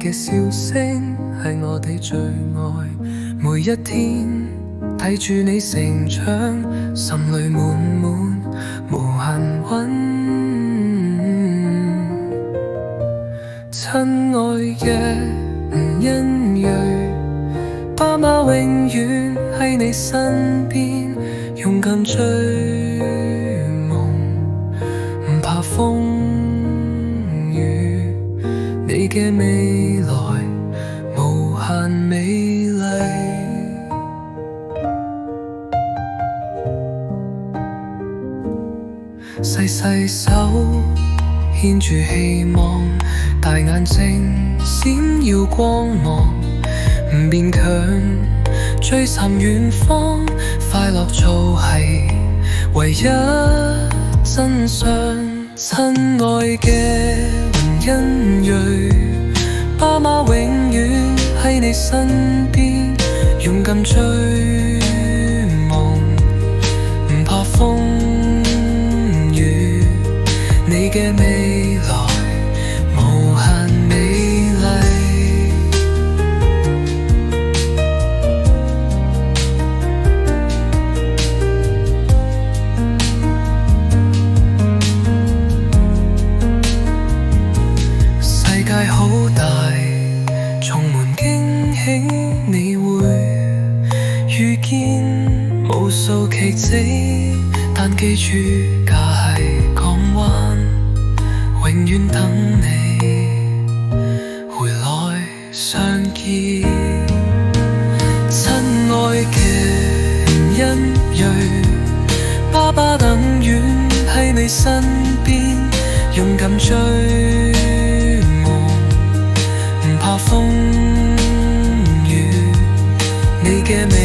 嘅笑聲係我哋最愛，每一天睇住你成長，心裏滿滿無限溫。親愛嘅吳欣睿，爸媽永遠喺你身邊，勇敢追夢，唔怕風雨，你嘅未來無限美麗。細細手牽住希望，大眼睛閃耀光芒，唔勉強追尋遠方，快樂做係唯一真相。親愛嘅吳欣睿，爸媽永遠喺你身邊，勇敢追夢，唔怕風雨，你嘅未來無限美麗。世界好大，充滿驚喜，你會遇見無數奇蹟，但記住家係港灣，永遠等你回來相見。親愛嘅吳欣睿，爸爸等遠喺你身邊，勇敢追夢，唔怕風雨，你嘅美